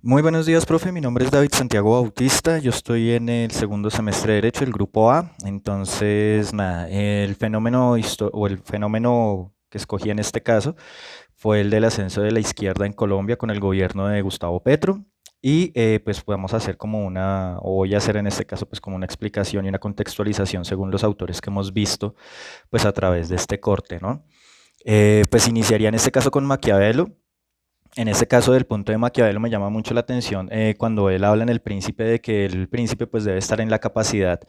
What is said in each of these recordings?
Muy buenos días, profe. Mi nombre es David Santiago Bautista. Yo estoy en el segundo semestre de Derecho, el grupo A. Entonces, nada, el fenómeno o el fenómeno que escogí en este caso fue el del ascenso de la izquierda en Colombia con el gobierno de Gustavo Petro. Y pues podemos hacer como o voy a hacer en este caso pues como una explicación y una contextualización según los autores que hemos visto pues a través de este corte, ¿no? Pues iniciaría en este caso con Maquiavelo. En este caso del punto de Maquiavelo me llama mucho la atención cuando él habla en El Príncipe de que el príncipe pues debe estar en la capacidad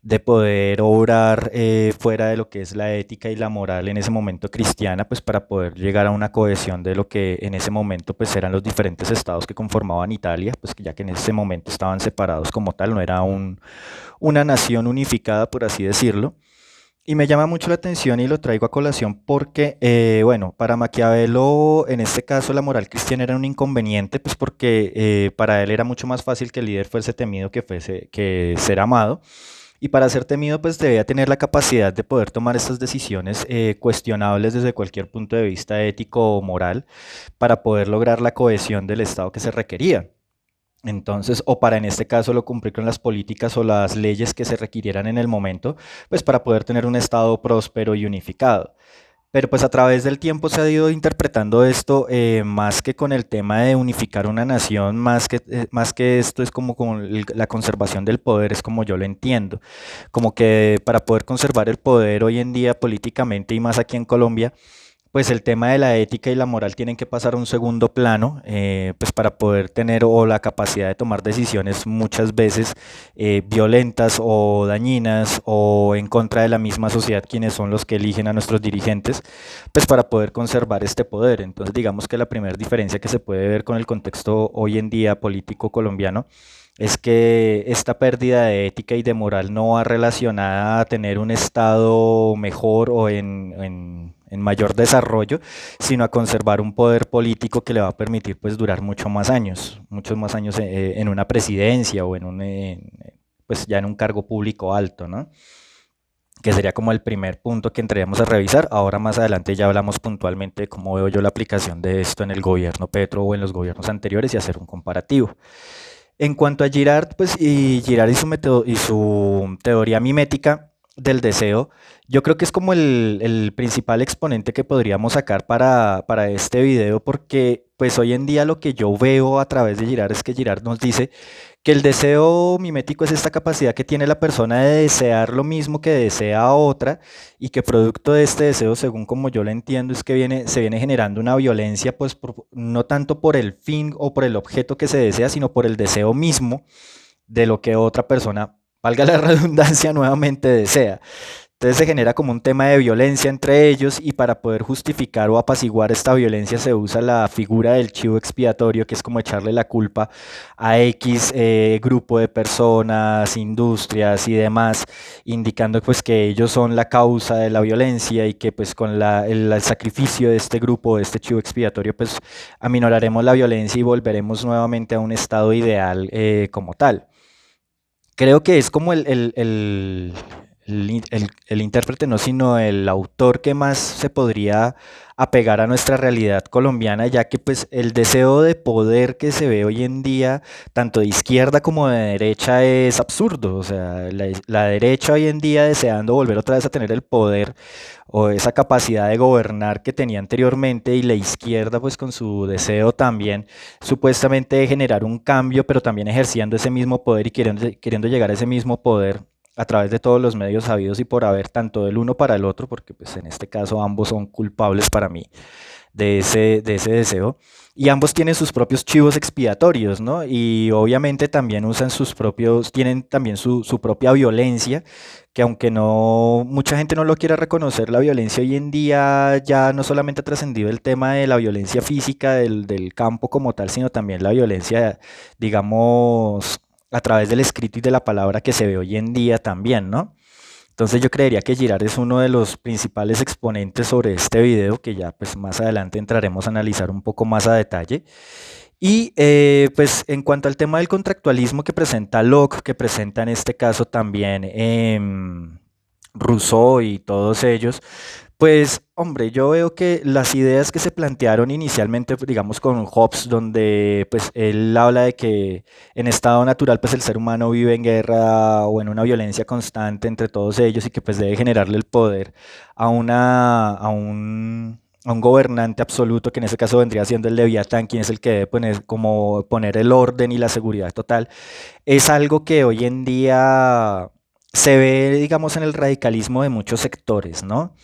de poder obrar fuera de lo que es la ética y la moral en ese momento cristiana, pues para poder llegar a una cohesión de lo que en ese momento pues eran los diferentes estados que conformaban Italia, pues que ya que en ese momento estaban separados como tal, no era una nación unificada, por así decirlo. Y me llama mucho la atención y lo traigo a colación porque, bueno, para Maquiavelo, en este caso, la moral cristiana era un inconveniente, pues porque para él era mucho más fácil que el líder fuese temido que ser amado. Y para ser temido, pues debía tener la capacidad de poder tomar estas decisiones cuestionables desde cualquier punto de vista ético o moral para poder lograr la cohesión del Estado que se requería. Entonces, o para en este caso lo cumplir con las políticas o las leyes que se requirieran en el momento, pues para poder tener un Estado próspero y unificado. Pero pues a través del tiempo se ha ido interpretando esto más que con el tema de unificar una nación, más que esto es como con la conservación del poder, es como yo lo entiendo. Como que para poder conservar el poder hoy en día políticamente y más aquí en Colombia, pues el tema de la ética y la moral tienen que pasar a un segundo plano, pues para poder tener o la capacidad de tomar decisiones muchas veces violentas o dañinas o en contra de la misma sociedad, quienes son los que eligen a nuestros dirigentes, pues para poder conservar este poder. Entonces digamos que la primera diferencia que se puede ver con el contexto hoy en día político colombiano es que esta pérdida de ética y de moral no va relacionada a tener un estado mejor o en mayor desarrollo, sino a conservar un poder político que le va a permitir pues durar muchos más años en una presidencia o pues ya en un cargo público alto, ¿no? Que sería como el primer punto que entraríamos a revisar. Ahora más adelante ya hablamos puntualmente de cómo veo yo la aplicación de esto en el gobierno Petro o en los gobiernos anteriores y hacer un comparativo. En cuanto a Girard, pues y Girard y su método y su teoría mimética del deseo, yo creo que es como el principal exponente que podríamos sacar para este video, porque pues hoy en día lo que yo veo a través de Girard es que Girard nos dice que el deseo mimético es esta capacidad que tiene la persona de desear lo mismo que desea otra y que producto de este deseo, según como yo lo entiendo, es que se viene generando una violencia, pues no tanto por el fin o por el objeto que se desea, sino por el deseo mismo de lo que otra persona, valga la redundancia, nuevamente desea. Entonces se genera como un tema de violencia entre ellos y para poder justificar o apaciguar esta violencia se usa la figura del chivo expiatorio, que es como echarle la culpa a X grupo de personas, industrias y demás, indicando pues que ellos son la causa de la violencia y que pues con el sacrificio de este grupo, de este chivo expiatorio, pues aminoraremos la violencia y volveremos nuevamente a un estado ideal como tal. Creo que es como el intérprete, no, sino el autor que más se podría apegar a nuestra realidad colombiana, ya que pues el deseo de poder que se ve hoy en día, tanto de izquierda como de derecha, es absurdo. O sea, la derecha hoy en día deseando volver otra vez a tener el poder o esa capacidad de gobernar que tenía anteriormente y la izquierda pues con su deseo también supuestamente de generar un cambio, pero también ejerciendo ese mismo poder y queriendo llegar a ese mismo poder a través de todos los medios sabidos y por haber, tanto del uno para el otro, porque pues en este caso ambos son culpables para mí de ese deseo. Y ambos tienen sus propios chivos expiatorios, ¿no? Y obviamente también usan tienen también su propia violencia, que aunque no, mucha gente no lo quiere reconocer, la violencia hoy en día ya no solamente ha trascendido el tema de la violencia física del campo como tal, sino también la violencia, digamos, a través del escrito y de la palabra que se ve hoy en día también, ¿no? Entonces yo creería que Girard es uno de los principales exponentes sobre este video, que ya pues más adelante entraremos a analizar un poco más a detalle. Y pues en cuanto al tema del contractualismo que presenta Locke, que presenta en este caso también Rousseau y todos ellos, Pues, hombre, yo veo que las ideas que se plantearon inicialmente, pues, digamos, con Hobbes, donde pues él habla de que en estado natural pues el ser humano vive en guerra o en una violencia constante entre todos ellos y que pues debe generarle el poder a un gobernante absoluto, que en ese caso vendría siendo el Leviatán, quien es el que debe poner, como poner el orden y la seguridad total, es algo que hoy en día se ve, digamos, en el radicalismo de muchos sectores, ¿no?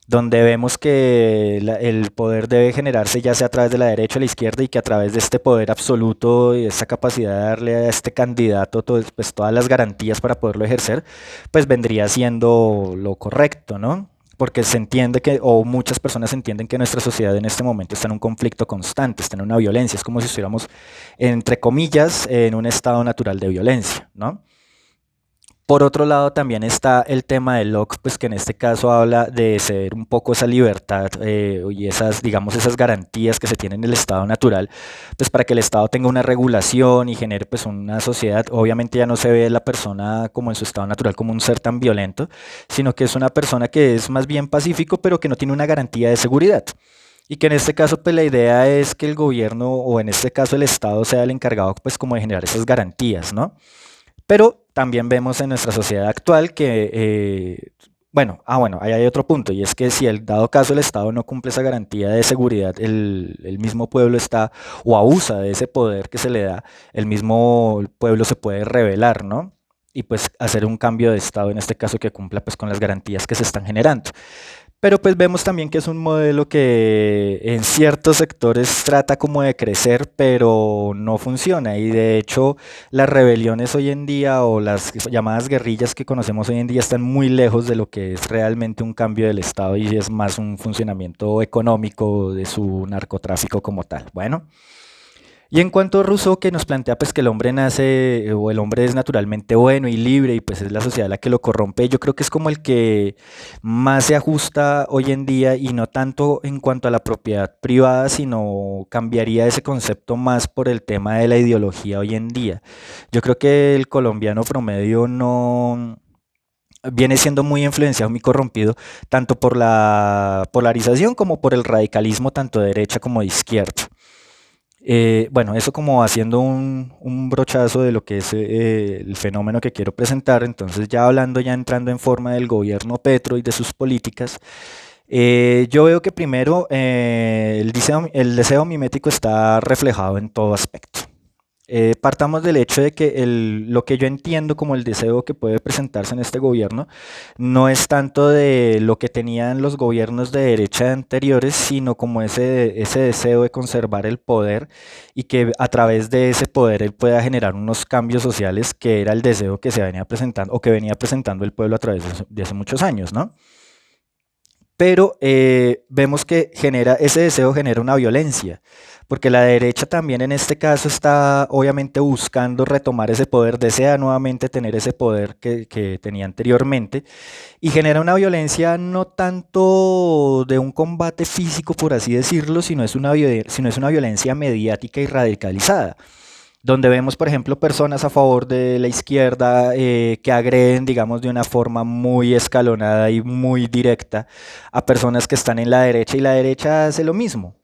Donde vemos que el poder debe generarse ya sea a través de la derecha o la izquierda y que a través de este poder absoluto y esta capacidad de darle a este candidato pues, todas las garantías para poderlo ejercer, pues vendría siendo lo correcto, ¿no? Porque se entiende que, o muchas personas entienden que nuestra sociedad en este momento está en un conflicto constante, está en una violencia, es como si estuviéramos, entre comillas, en un estado natural de violencia, ¿no? Por otro lado, también está el tema de Locke, pues que en este caso habla de ceder un poco esa libertad y esas, digamos, esas garantías que se tienen en el estado natural, pues para que el estado tenga una regulación y genere pues una sociedad. Obviamente ya no se ve la persona como en su estado natural como un ser tan violento, sino que es una persona que es más bien pacífico, pero que no tiene una garantía de seguridad. Y que en este caso, pues la idea es que el gobierno, o en este caso el Estado, sea el encargado, pues como de generar esas garantías, ¿no? Pero también vemos en nuestra sociedad actual que, bueno, ahí hay otro punto, y es que si el dado caso el Estado no cumple esa garantía de seguridad, el mismo pueblo está o abusa de ese poder que se le da, el mismo pueblo se puede rebelar, ¿no? Y pues hacer un cambio de Estado, en este caso que cumpla pues con las garantías que se están generando. Pero pues vemos también que es un modelo que en ciertos sectores trata como de crecer, pero no funciona. Y de hecho, las rebeliones hoy en día o las llamadas guerrillas que conocemos hoy en día están muy lejos de lo que es realmente un cambio del Estado y es más un funcionamiento económico de su narcotráfico como tal. Bueno. Y en cuanto a Rousseau, que nos plantea pues que el hombre nace o el hombre es naturalmente bueno y libre y pues es la sociedad la que lo corrompe, yo creo que es como el que más se ajusta hoy en día y no tanto en cuanto a la propiedad privada, sino cambiaría ese concepto más por el tema de la ideología hoy en día. Yo creo que el colombiano promedio no viene siendo muy influenciado, muy corrompido, tanto por la polarización como por el radicalismo, tanto de derecha como de izquierda. Bueno, eso como haciendo un brochazo de lo que es el fenómeno que quiero presentar, entonces ya hablando, ya entrando en forma del gobierno Petro y de sus políticas, yo veo que primero el deseo mimético está reflejado en todo aspecto. Partamos del hecho de que lo que yo entiendo como el deseo que puede presentarse en este gobierno no es tanto de lo que tenían los gobiernos de derecha anteriores, sino como ese deseo de conservar el poder y que a través de ese poder él pueda generar unos cambios sociales, que era el deseo que se venía presentando o que venía presentando el pueblo a través de hace muchos años, ¿no? Pero vemos que ese deseo genera una violencia, porque la derecha también en este caso está obviamente buscando retomar ese poder, desea nuevamente tener ese poder que tenía anteriormente, y genera una violencia no tanto de un combate físico, por así decirlo, sino es una violencia mediática y radicalizada, donde vemos, por ejemplo, personas a favor de la izquierda que agreden, digamos, de una forma muy escalonada y muy directa a personas que están en la derecha, y la derecha hace lo mismo.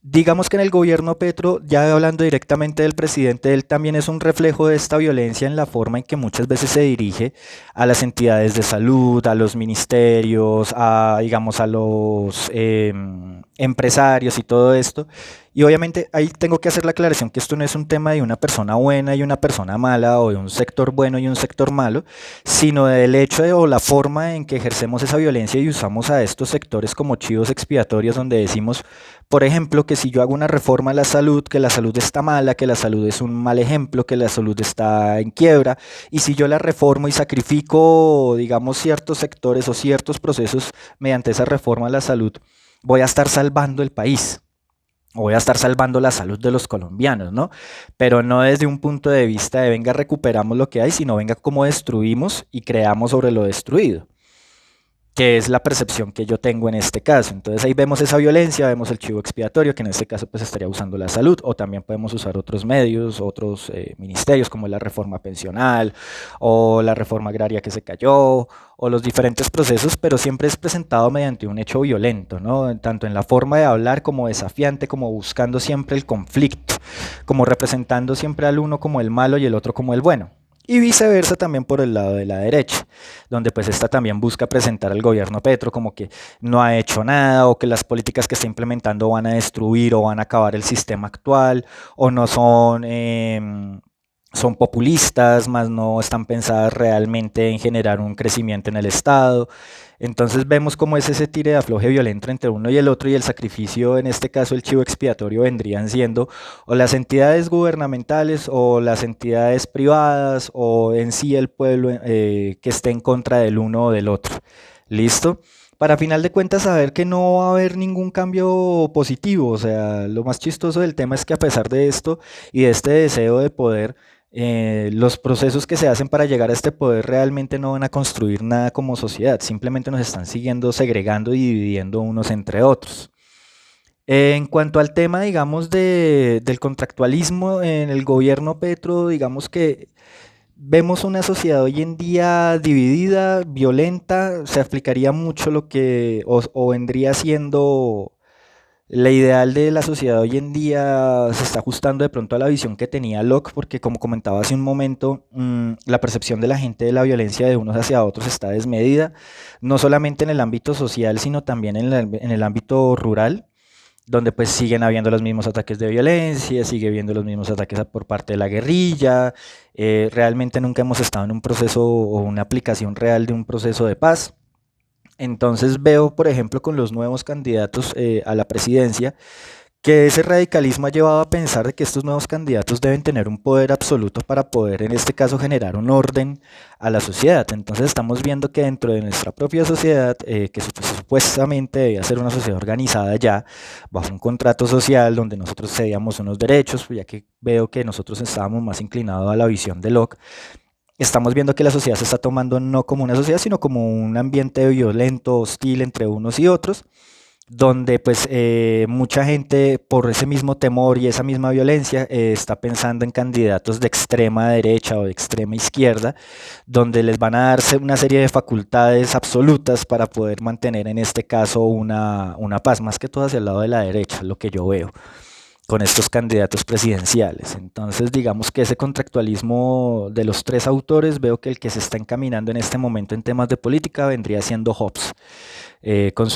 Digamos que en el gobierno Petro, ya hablando directamente del presidente, él también es un reflejo de esta violencia en la forma en que muchas veces se dirige a las entidades de salud, a los ministerios, digamos, a los empresarios y todo esto. Y obviamente ahí tengo que hacer la aclaración que esto no es un tema de una persona buena y una persona mala, o de un sector bueno y un sector malo, sino del hecho o la forma en que ejercemos esa violencia y usamos a estos sectores como chivos expiatorios, donde decimos, por ejemplo, que si yo hago una reforma a la salud, que la salud está mala, que la salud es un mal ejemplo, que la salud está en quiebra, y si yo la reformo y sacrifico, digamos, ciertos sectores o ciertos procesos mediante esa reforma a la salud, voy a estar salvando el país. O voy a estar salvando la salud de los colombianos, ¿no? Pero no desde un punto de vista de venga, recuperamos lo que hay, sino venga, cómo destruimos y creamos sobre lo destruido. que es la percepción que yo tengo en este caso. Entonces ahí vemos esa violencia, vemos el chivo expiatorio, que en este caso pues estaría usando la salud, o también podemos usar otros medios, otros ministerios como la reforma pensional o la reforma agraria que se cayó, o los diferentes procesos, pero siempre es presentado mediante un hecho violento, ¿no? Tanto en la forma de hablar como desafiante, como buscando siempre el conflicto, como representando siempre al uno como el malo y el otro como el bueno. Y viceversa también por el lado de la derecha, donde pues esta también busca presentar al gobierno Petro como que no ha hecho nada o que las políticas que está implementando van a destruir o van a acabar el sistema actual o no son, son populistas, más no están pensadas realmente en generar un crecimiento en el Estado. Entonces vemos cómo es ese tire de afloje violento entre uno y el otro y el sacrificio, en este caso el chivo expiatorio, vendrían siendo o las entidades gubernamentales o las entidades privadas o en sí el pueblo que esté en contra del uno o del otro. ¿Listo? Para final de cuentas saber que no va a haber ningún cambio positivo, o sea, lo más chistoso del tema es que a pesar de esto y de este deseo de poder, los procesos que se hacen para llegar a este poder realmente no van a construir nada como sociedad, simplemente nos están siguiendo segregando y dividiendo unos entre otros. En cuanto al tema, digamos, del contractualismo en el gobierno Petro, digamos que vemos una sociedad hoy en día dividida, violenta, se aplicaría mucho lo que o vendría siendo la ideal de la sociedad hoy en día se está ajustando de pronto a la visión que tenía Locke, porque como comentaba hace un momento, la percepción de la gente de la violencia de unos hacia otros está desmedida, no solamente en el ámbito social, sino también en el ámbito rural, donde pues siguen habiendo los mismos ataques de violencia, sigue habiendo los mismos ataques por parte de la guerrilla, realmente nunca hemos estado en un proceso o una aplicación real de un proceso de paz. Entonces veo, por ejemplo, con los nuevos candidatos a la presidencia, que ese radicalismo ha llevado a pensar de que estos nuevos candidatos deben tener un poder absoluto para poder, en este caso, generar un orden a la sociedad. Entonces estamos viendo que dentro de nuestra propia sociedad, que supuestamente debía ser una sociedad organizada ya, bajo un contrato social donde nosotros cedíamos unos derechos, pues ya que veo que nosotros estábamos más inclinados a la visión de Locke, estamos viendo que la sociedad se está tomando no como una sociedad, sino como un ambiente violento, hostil entre unos y otros, donde pues mucha gente por ese mismo temor y esa misma violencia está pensando en candidatos de extrema derecha o de extrema izquierda, donde les van a darse una serie de facultades absolutas para poder mantener en este caso una paz, más que todo hacia el lado de la derecha, lo que yo veo con estos candidatos presidenciales. Entonces, digamos que ese contractualismo de los tres autores, veo que el que se está encaminando en este momento en temas de política vendría siendo Hobbes, con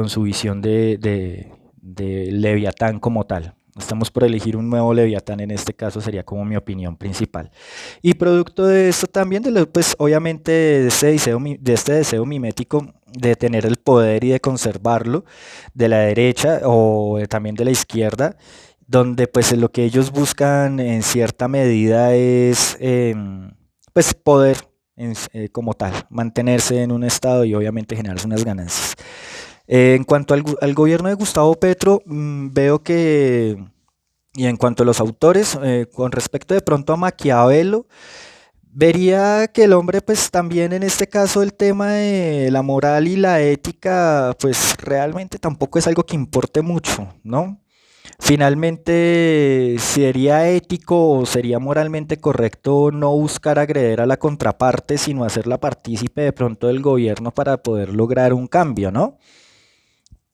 su visión de Leviatán como tal. Estamos por elegir un nuevo Leviatán, en este caso sería como mi opinión principal. Y producto de esto también, pues obviamente de este deseo mimético de tener el poder y de conservarlo, de la derecha o también de la izquierda, donde pues lo que ellos buscan en cierta medida es pues poder como tal, mantenerse en un estado y obviamente generarse unas ganancias. En cuanto al gobierno de Gustavo Petro, veo que, y en cuanto a los autores, con respecto de pronto a Maquiavelo, vería que el hombre pues también en este caso el tema de la moral y la ética pues realmente tampoco es algo que importe mucho, ¿no? Finalmente, ¿sería ético o sería moralmente correcto no buscar agredir a la contraparte, sino hacerla partícipe de pronto del gobierno para poder lograr un cambio, ¿no?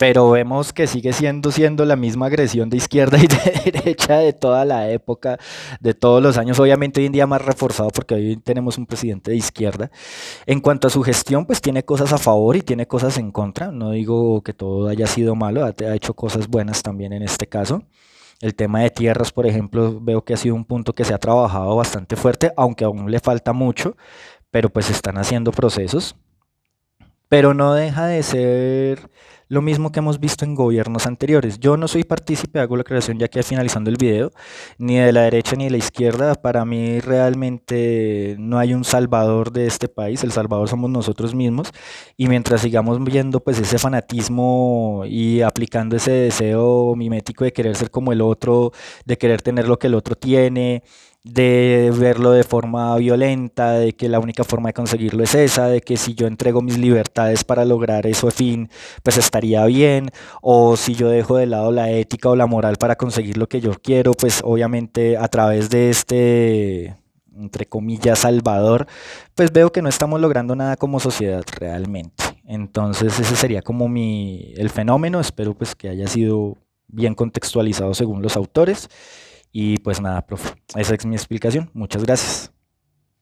Pero vemos que sigue siendo la misma agresión de izquierda y de derecha de toda la época, de todos los años, obviamente hoy en día más reforzado porque hoy tenemos un presidente de izquierda. En cuanto a su gestión, pues tiene cosas a favor y tiene cosas en contra. No digo que todo haya sido malo, ha hecho cosas buenas también en este caso. El tema de tierras, por ejemplo, veo que ha sido un punto que se ha trabajado bastante fuerte, aunque aún le falta mucho, pero pues están haciendo procesos. Pero no deja de ser lo mismo que hemos visto en gobiernos anteriores. Yo no soy partícipe, hago la creación ya que finalizando el video, ni de la derecha ni de la izquierda. Para mí realmente no hay un salvador de este país, el salvador somos nosotros mismos. Y mientras sigamos viendo pues ese fanatismo y aplicando ese deseo mimético de querer ser como el otro, de querer tener lo que el otro tiene, de verlo de forma violenta, de que la única forma de conseguirlo es esa, de que si yo entrego mis libertades para lograr eso fin, pues estaría bien, o si yo dejo de lado la ética o la moral para conseguir lo que yo quiero, pues obviamente a través de este, entre comillas, salvador, pues veo que no estamos logrando nada como sociedad realmente. Entonces ese sería como el fenómeno, espero pues que haya sido bien contextualizado según los autores. Y pues nada, profe, esa es mi explicación. Muchas gracias.